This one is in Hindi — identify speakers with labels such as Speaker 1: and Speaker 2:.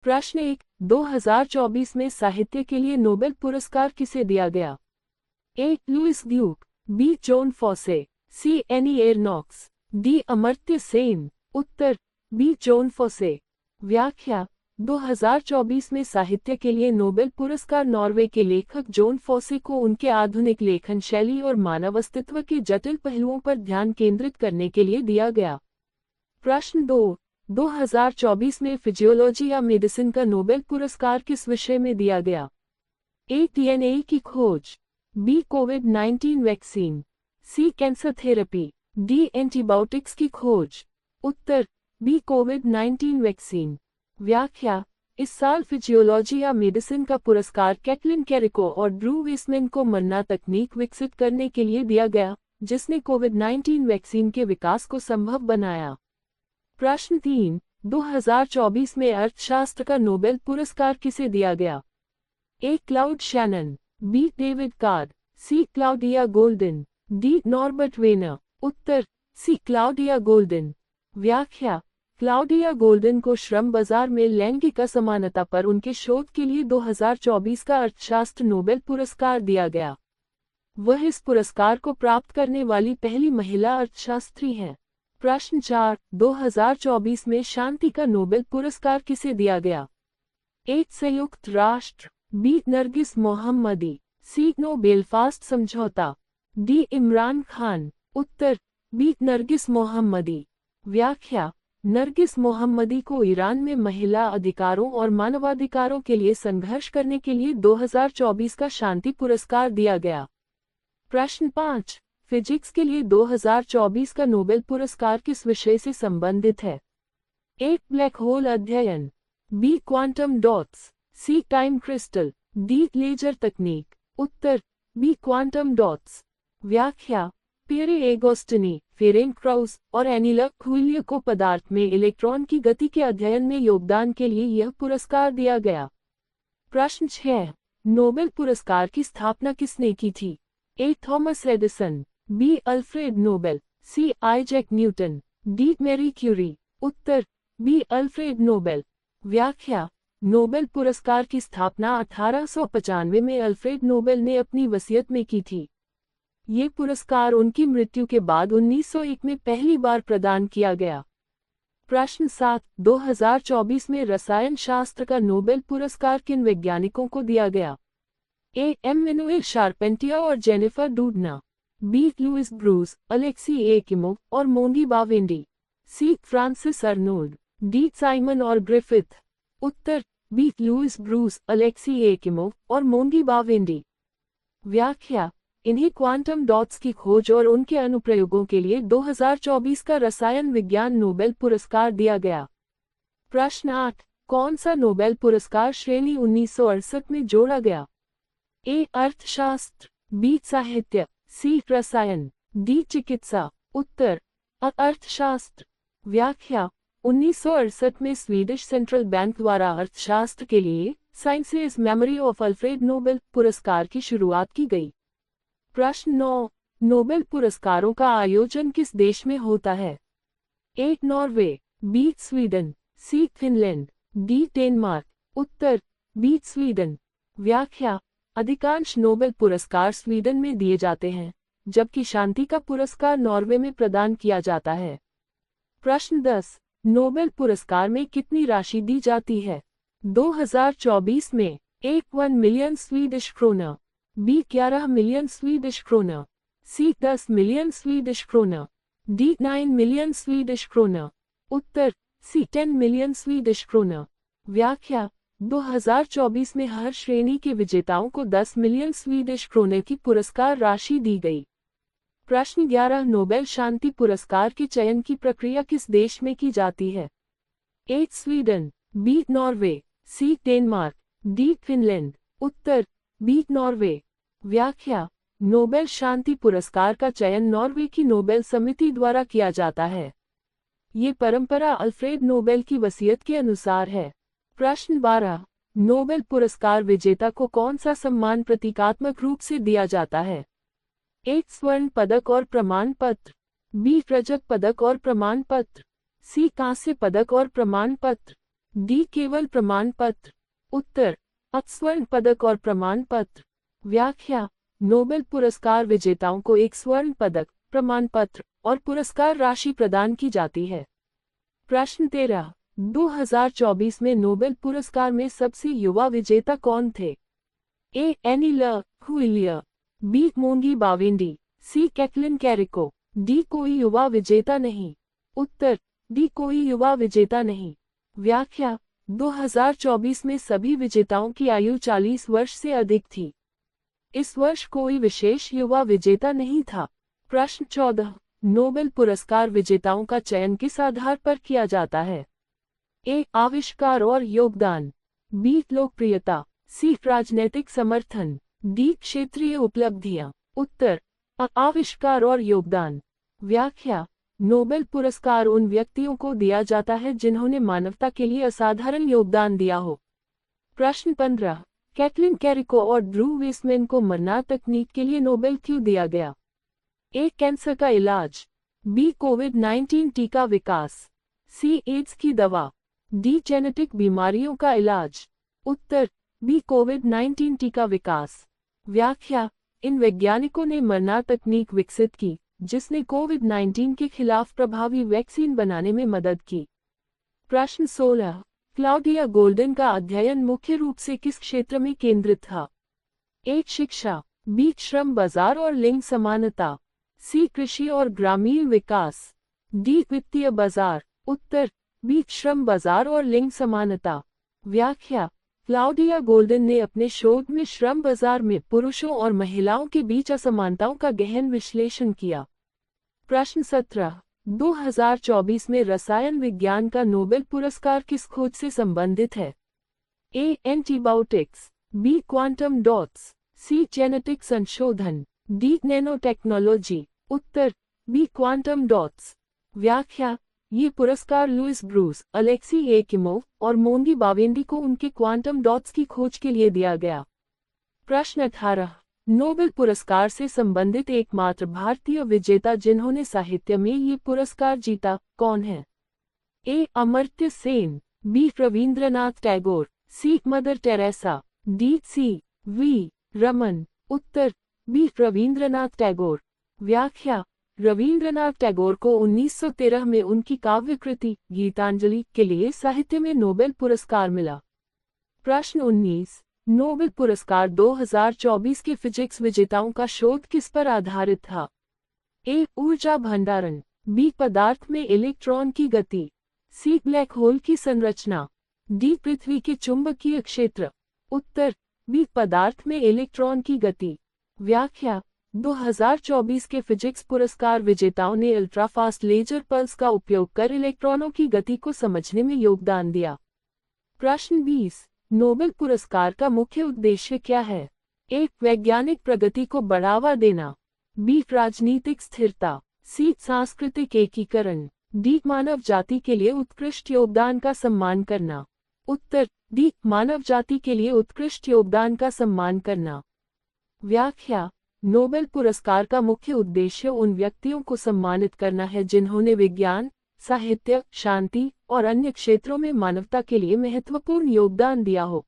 Speaker 1: प्रश्न 1, 2024 में साहित्य के लिए नोबेल पुरस्कार किसे दिया गया? A. Louis Duke, B. Jon Fosse, C. Annie Ernaux, D. Amartya Sen. उत्तर बी. Jon Fosse. व्याख्या 2024 में साहित्य के लिए नोबेल पुरस्कार नॉर्वे के लेखक जॉन फॉसे को उनके आधुनिक लेखन शैली और मानव अस्तित्व के जटिल पहलुओं पर ध्यान केंद्रित करने के लिए दिया गया। प्रश्न 2, 2024 में फिजियोलॉजी या मेडिसिन का नोबेल पुरस्कार किस विषय में दिया गया? ए. डीएनए की खोज, बी. कोविड-19 vaccine, C. Cancer therapy, D. Antibiotics की खोज। उत्तर बी. कोविड-19 वैक्सीन। व्याख्या इस साल फिजियोलॉजी या मेडिसिन का पुरस्कार कैटलिन कैरिको और ड्रू वेसमैन को मरना तकनीक विकसित करने के लिए दिया गया, जिसने कोविड-19 वैक्सीन के विकास को संभव बनाया। प्रश्न 3, 2024 में अर्थशास्त्र का नोबेल पुरस्कार किसे दिया गया? A. Claude Shannon, B. David Card, C. Claudia Goldin, D. Norbert Wiener. उत्तर सी. Claudia Goldin. व्याख्या क्लाउडिया गोल्डन को श्रम बाजार में लैंगिक असमानता पर उनके शोध के लिए 2024 का अर्थशास्त्र नोबेल पुरस्कार दिया गया। वह इस पुरस्कार को प्राप्त करने वाली पहली महिला अर्थशास्त्री हैं। प्रश्न 4, 2024 में शांति का नोबेल पुरस्कार किसे दिया गया? ए. संयुक्त राष्ट्र, बी. नरगिस मोहम्मदी, सी. नो बेलफास्ट समझौता, डी. इमरान खान। उत्तर बी. नरगिस मोहम्मदी। व्याख्या नरगिस मोहम्मदी को ईरान में महिला अधिकारों और मानवाधिकारों के लिए संघर्ष करने के लिए 2024 का शांति पुरस्कार दिया गया। प्रश्न 5, फिजिक्स के लिए 2024 का नोबेल पुरस्कार किस विषय से संबंधित है? ए. ब्लैक होल अध्ययन, B. Quantum dots, C. Time crystal, D. Laser तकनीक। उत्तर बी. Quantum dots. व्याख्या पियरे एगोस्टिनी, फेरेंट क्राउस और एनिला क्विलियो को पदार्थ में इलेक्ट्रॉन की गति के अध्ययन में योगदान के लिए यह पुरस्कार दिया गया। प्रश्न 6, नोबेल पुरस्कार की स्थापना किसने की थी? A. Thomas Edison, B. Alfred Nobel, C. Isaac Newton, D. Marie Curie. उत्तर बी. Alfred Nobel. व्याख्या नोबेल पुरस्कार की स्थापना 1895 में अल्फ्रेड नोबेल ने अपनी वसीयत में की थी। ये पुरस्कार उनकी मृत्यु के बाद 1901 में पहली बार प्रदान किया गया। प्रश्न 7, 2024 में रसायन शास्त्र का नोबेल पुरस्कार किन वैज्ञानिकों को दिया गया? ए. एम्मेनुएल शार्पेंटियर और Jennifer Doudna, B. Louis Brus, Alexei Ekimov और Moungi Bawendi, C. Frances Arnold, D. Simon और ग्रिफिथ। उत्तर B. Louis Brus, Alexei Ekimov और मोंगी बावेंडी। व्याख्या इन्हें क्वांटम डॉट्स की खोज और उनके अनुप्रयोगों के लिए 2024 का रसायन विज्ञान नोबेल पुरस्कार दिया गया। प्रश्न 8, कौन सा नोबेल पुरस्कार श्रेणी 1968 में जोड़ा गया? ए. अर्थशास्त्र, बी. साहित्य, सी. रसायन, डी. चिकित्सा। उत्तर अर्थशास्त्र। व्याख्या 1968 में स्वीडिश सेंट्रल बैंक द्वारा अर्थशास्त्र के लिए sciences memory of Alfred Nobel पुरस्कार की शुरुआत की गई। प्रश्न 9, नोबेल पुरस्कारों का आयोजन किस देश में होता है? A. Norway, B. Sweden, C. Finland, D. Denmark. उत्तर बी. स्वीडन। व्याख्या अधिकांश नोबेल पुरस्कार स्वीडन में दिए जाते हैं, जबकि शांति का पुरस्कार नॉर्वे में प्रदान किया जाता है। प्रश्न 10, नोबेल पुरस्कार में कितनी राशि दी जाती है? 2024 में A. 1 million Swedish kronor, B. 11 million Swedish kronor, C. 10 million Swedish kronor, D. 9 million Swedish kronor. उत्तर सी. 10 million Swedish kronor. व्याख्या 2024 में हर श्रेणी के विजेताओं को 10 मिलियन स्वीडिश क्रोनर की पुरस्कार राशि दी गई। प्रश्न 11, नोबेल शांति पुरस्कार के चयन की प्रक्रिया किस देश में की जाती है? A. Sweden, B. Norway, C. Denmark, D. Finland. उत्तर बी. नॉर्वे। व्याख्या नोबेल शांति पुरस्कार का चयन नॉर्वे की नोबेल समिति द्वारा किया जाता है। ये परंपरा अल्फ्रेड नोबेल की वसीयत के अनुसार है। प्रश्न 12, नोबेल पुरस्कार विजेता को कौन सा सम्मान प्रतीकात्मक रूप से दिया जाता है? ए. स्वर्ण पदक और प्रमाण पत्र, बी. रजत पदक और प्रमाण पत्र, सी. कांस्य पदक और प्रमाण पत्र, डी केवल प्रमाण पत्र। उत्तर स्वर्ण पदक और प्रमाण पत्र। व्याख्या नोबेल पुरस्कार विजेताओं को एक स्वर्ण पदक, प्रमाण पत्र और पुरस्कार राशि प्रदान की जाती है। प्रश्न 13 2024 में नोबेल पुरस्कार में सबसे युवा विजेता कौन थे? ए एनी ल हुइलियर, बी मोंगी बावेंडी, सी कैटलिन कैरिको, डी कोई युवा विजेता नहीं। उत्तर डी कोई युवा विजेता नहीं। व्याख्या 2024 में सभी विजेताओं की आयु 40 वर्ष से अधिक थी। इस वर्ष कोई विशेष युवा विजेता नहीं था। प्रश्न 14 नोबेल पुरस्कार विजेताओं का चयन किस आधार पर किया जाता है? ए आविष्कार और योगदान, बी लोकप्रियता, सी राजनीतिक समर्थन, डी क्षेत्रीय उपलब्धियां। उत्तर आविष्कार और योगदान। व्याख्या नोबेल पुरस्कार उन व्यक्तियों को दिया जाता है जिन्होंने मानवता के लिए असाधारण योगदान दिया हो। प्रश्न 15 कैटलिन कैरिको और ड्रू वेसमैन को मरना तकनीक के लिए नोबेल क्यों दिया गया? ए कैंसर का इलाज, बी कोविड-19 टीका विकास, सी एड्स की दवा, डी जेनेटिक बीमारियों का इलाज। उत्तर बी कोविड-19 टीका विकास। व्याख्या इन वैज्ञानिकों ने मरना तकनीक विकसित की जिसने कोविड-19 के खिलाफ प्रभावी वैक्सीन बनाने में मदद की। प्रश्न 16 क्लाउडिया गोल्डन का अध्ययन मुख्य रूप से किस क्षेत्र में केंद्रित था? ए शिक्षा, बी श्रम बाजार और लिंग समानता, सी कृषि और ग्रामीण विकास, डी वित्तीय बाजार। उत्तर बी श्रम बाजार और लिंग समानता। व्याख्या क्लाउडिया गोल्डन ने अपने शोध में श्रम बाजार में पुरुषों और महिलाओं के बीच असमानताओं का गहन विश्लेषण किया। प्रश्न 17 2024 में रसायन विज्ञान का नोबेल पुरस्कार किस खोज से संबंधित है? ए एंटीबायोटिक्स, बी क्वांटम डॉट्स, सी जेनेटिक संशोधन, डी नैनो टेक्नोलॉजी। उत्तर बी क्वांटम डॉट्स। व्याख्या ये पुरस्कार लुइस ब्रूस, अलेक्सी एकिमोव और मोंगी बावेंडी को उनके क्वांटम डॉट्स की खोज के लिए दिया गया। प्रश्न 18 नोबेल पुरस्कार से संबंधित एकमात्र भारतीय विजेता जिन्होंने साहित्य में ये पुरस्कार जीता कौन है? A Amartya Sen, B Rabindranath Tagore, C Mother Teresa, D C V Raman. उत्तर बी रवींद्रनाथ टैगोर। व्याख्या रवींद्रनाथ टैगोर को 1913 में उनकी काव्य कृति गीतांजलि के लिए साहित्य में नोबेल पुरस्कार मिला। प्रश्न 19 नोबेल पुरस्कार 2024 के फिजिक्स विजेताओं का शोध किस पर आधारित था? ए ऊर्जा भंडारण, बी पदार्थ में इलेक्ट्रॉन की गति, सी ब्लैक होल की संरचना, डी पृथ्वी के चुंबकीय क्षेत्र। उत्तर बी पदार्थ में इलेक्ट्रॉन की गति। व्याख्या 2024 के फिजिक्स पुरस्कार विजेताओं ने अल्ट्राफास्ट लेजर पल्स का उपयोग कर इलेक्ट्रॉनों की गति को समझने में योगदान दिया। प्रश्न 20 नोबेल पुरस्कार का मुख्य उद्देश्य क्या है? ए वैज्ञानिक प्रगति को बढ़ावा देना, बी राजनीतिक स्थिरता, सी सांस्कृतिक एकीकरण, डी मानव जाति के लिए उत्कृष्ट योगदान का सम्मान करना। उत्तर डी मानव जाति के लिए उत्कृष्ट योगदान का सम्मान करना। व्याख्या नोबेल पुरस्कार का मुख्य उद्देश्य उन व्यक्तियों को सम्मानित करना है जिन्होंने विज्ञान, साहित्य, शांति और अन्य क्षेत्रों में मानवता के लिए महत्वपूर्ण योगदान दिया हो।